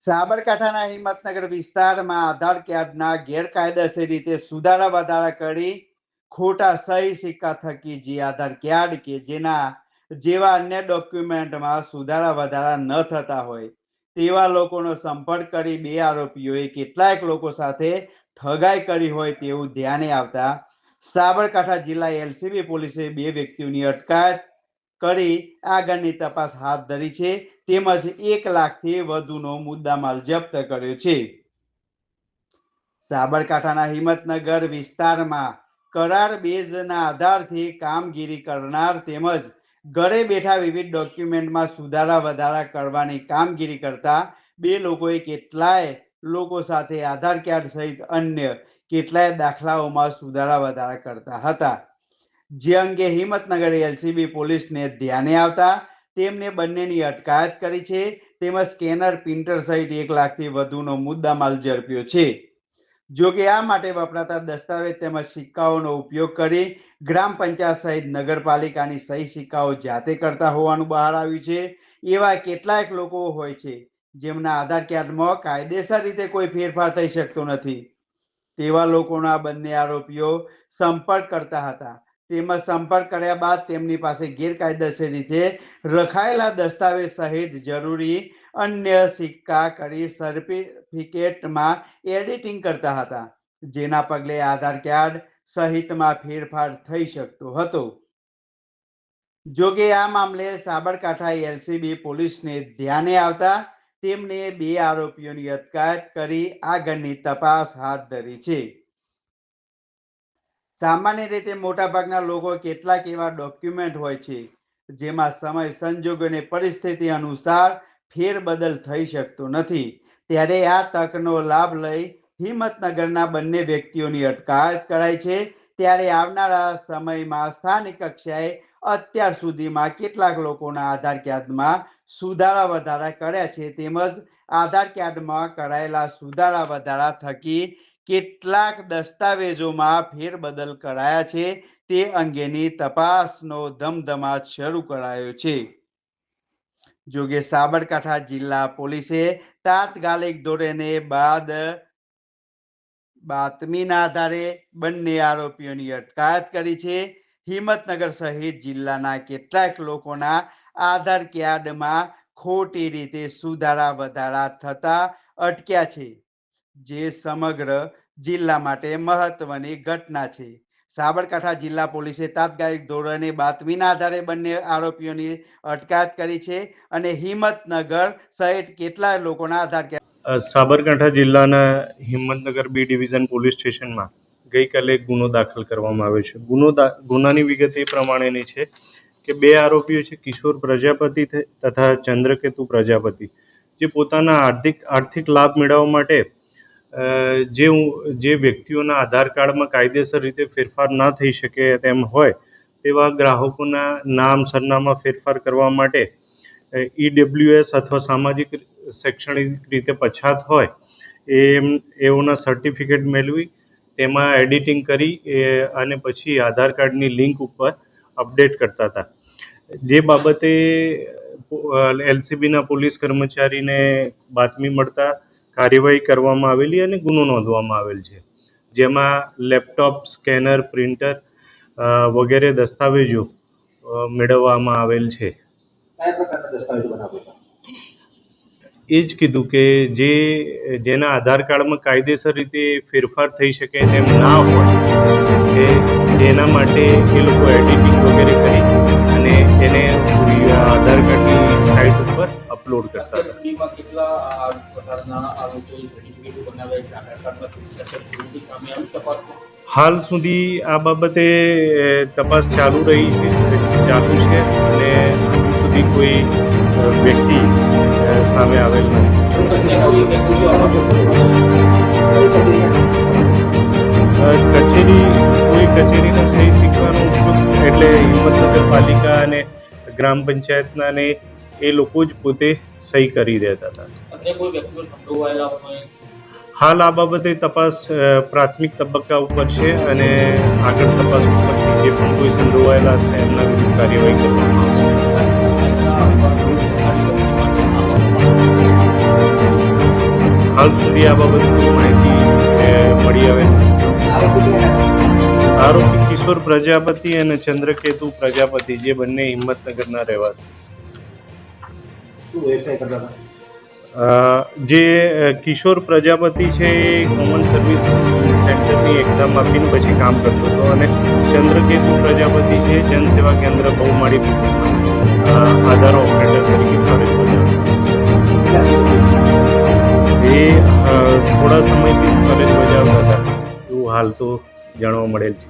સાબરકાંઠાના હિંમતનગર વિસ્તારમાં આધાર કાર્ડના ગેરકાયદેસર રીતે સુધારા વધારા કરી ખોટા સહી સિક્કા થકી જે આધાર કાર્ડ કે જેના જેવા અન્ય ડોક્યુમેન્ટમાં સુધારા વધારા ન થતા હોય તેવા લોકોનો સંપર્ક કરી બે આરોપીઓએ કેટલાક લોકો સાથે ઠગાઈ કરી હોય તેવું ધ્યાને આવતા સાબરકાંઠા જિલ્લા એલસીબી પોલીસે બે વ્યક્તિઓની અટકાયત કરી આગળની તપાસ હાથ ધરી છે તેમજ 1 લાખથી વધુનો મુદ્દામાલ જપ્ત કર્યો છે। સાબરકાંઠાના હિંમતનગર વિસ્તારમાં કરાર બેઝના આધારથી કામગીરી કરનાર તેમજ ઘરે બેઠા વિવિધ ડોક્યુમેન્ટમાં સુધારા વધારા કરવાની કામગીરી કરતા બે લોકોએ કેટલાય લોકો સાથે આધાર કાર્ડ સહિત અન્ય કેટલાય દાખલાઓમાં સુધારા વધારા કરતા હતા, જે અંગે હિંમતનગર એલસીબી પોલીસને ધ્યાને આવતા તેમને બંનેની અટકાયત કરી છે તેમજ સ્કેનર પ્રિન્ટર સહિત 1 લાખથી વધુનો મુદ્દામાલ ઝડપ્યો છે। જો કે આ માટે વપરાતા દસ્તાવેજ તેમજ સિક્કાઓનો ઉપયોગ કરી ગ્રામ પંચાયત સહિત નગરપાલિકાની સહી સિક્કાઓ જાતે કરતા હોવાનું બહાર આવ્યું છે। એવા કેટલાક લોકો હોય છે જેમના આધાર કાર્ડમાં કાયદેસર રીતે કોઈ ફેરફાર થઈ શકતો નથી, તેવા લોકોના બંને આરોપીઓ સંપર્ક કરતા હતા તેમજ સંપર્ક કર્યા બાદ તેમની પાસે ગેરકાયદેસર રીતે રખાયેલા દસ્તાવેજ સહિત જરૂરી અન્ય સિક્કા કરી સર્ટિફિકેટમાં એડિટિંગ કરતા હતા, જેના પગલે આધાર કાર્ડ સહિતમાં ફેરફાર થઈ શકતો હતો। જો કે આ મામલે સાબરકાંઠા એલસીબી પોલીસને ધ્યાને આવતા તેમને બે આરોપીઓની અટકાયત કરી આગળની તપાસ હાથ ધરી છે। સામાન્ય રીતે મોટાભાગના લોકો કેટલાક એવા ડોક્યુમેન્ટ હોય છે જેમાં સમય સંજોગ અને પરિસ્થિતિ અનુસાર ફેરબદલ થઈ શકતો નથી, ત્યારે આ તકનો લાભ લઈ હિંમતનગરના બંને વ્યક્તિઓની અટકાયત કરાઈ છે। ત્યારે આવનારા સમયમાં સ્થાનિક કક્ષાએ અત્યાર સુધીમાં કેટલાક લોકોના આધાર કાર્ડમાં સુધારા વધારા કર્યા છે તેમજ આધાર કાર્ડમાં કરાયેલા સુધારા વધારા થકી કેટલાક દસ્તાવેજોમાં ફેરબદલ કરાયા છે તે અંગેની તપાસનો ધમધમાટ શરૂ કરાયો છે। જો કે સાબરકાંઠા જિલ્લા પોલીસે તાત્કાલિક ધોરણે બાતમીના આધારે બંને આરોપીઓની અટકાયત કરી છે। હિંમતનગર સહિત જિલ્લાના કેટલાક લોકોના આધાર કાર્ડમાં ખોટી રીતે સુધારા વધારા થતા અટક્યા છે, જે સમગ્ર જિલ્લા માટે મહત્વની ઘટના છે। સાબરકાંઠા જિલ્લા પોલીસે તાત્કાલિક ધોરણે બાતમીના આધારે બંને આરોપીઓની અટકાયત કરી છે અને હિંમતનગર સહિત કેટલાય લોકોના આધાર કાર્ડ સાબરકાંઠા જિલ્લાના હિંમતનગર બી ડિવિઝન પોલીસ સ્ટેશનમાં ગઈકાલે એક ગુનો દાખલ કરવામાં આવ્યો છે। ગુનાની વિગત એ પ્રમાણેની છે કે બે આરોપીઓ છે, કિશોર પ્રજાપતિ તથા ચંદ્રકેતુ પ્રજાપતિ, જે પોતાના આર્થિક લાભ મેળવવા માટે જે વ્યક્તિઓના આધાર કાર્ડમાં કાયદેસર રીતે ફેરફાર ના થઈ શકે તેમ હોય તેવા ગ્રાહકોના નામ સરનામા ફેરફાર કરવા માટે EWS અથવા સામાજિક શૈક્ષણિક રીતે પછાત હોય એઓના સર્ટિફિકેટ મેળવી તેમાં એડિટિંગ કરી અને પછી આધાર કાર્ડની લિંક ઉપર અપડેટ કરતા હતા, જે બાબતે એલસીબીના પોલીસ કર્મચારીને બાતમી મળતા કાર્યવાહી કરવામાં આવેલી અને ગુનો નોંધવામાં આવેલ છે, જેમાં લેપટોપ, સ્કેનર, પ્રિન્ટર વગેરે દસ્તાવેજો મેળવવામાં આવેલ છે। કયા પ્રકારના દસ્તાવેજો બનાવ્યા? એ જ કીધું કે જેના આધાર કાર્ડમાં કાયદેસર રીતે ફેરફાર થઈ શકે તેમ ના હોય એના માટે એ લોકો એડિટિંગ વગેરે કરી અને એને આધાર કાર્ડની સાઇટ ઉપર અપલોડ કરતા હતા। હાલ સુધી આ બાબતે તપાસ ચાલુ છે અને હજુ સુધી કોઈ વ્યક્તિ સામે આવેલ નથી। કચેરીના સહી સિક્કાનો ઉપયોગ એટલે હિંમતનગર પાલિકા અને ગ્રામ પંચાયતના ને એ લોકો જ પોતે સહી કરી દેતા હતા। હાલ આ બાબતે તપાસ પ્રાથમિક તબક્કા ઉપર છે અને આગળ તપાસ ઉપરથી જે પણ કોઈ સંડોવાયેલા હશે એમના વિરુદ્ધ કાર્યવાહી કરવામાં આવશે। હાલ સુધી આ બાબતે કોઈ માહિતી મળી આવે નથી. આરોપી ક્યાં આરોપી કિશોર પ્રજાપતિ અને ચંદ્રકેતુ પ્રજાપતિ, જે બંને હિંમતનગરના રહેવાસી. શું વ્યવસાય કરતા હતા? જે કિશોર પ્રજાપતિ છે એ કોમન સર્વિસ સેન્ટરની એક્ઝામ આપીને પછી કામ કરતો હતો, અને ચંદ્રકેતુ પ્રજાપતિ છે જનસેવા કેન્દ્ર બહુમાળી આધાર ઓપરેટર તરીકે ફરજ બજાવતો. એ થોડા સમયથી ફરજ બજાવતા હતા એવું હાલ તો જાણવા મળેલ છે.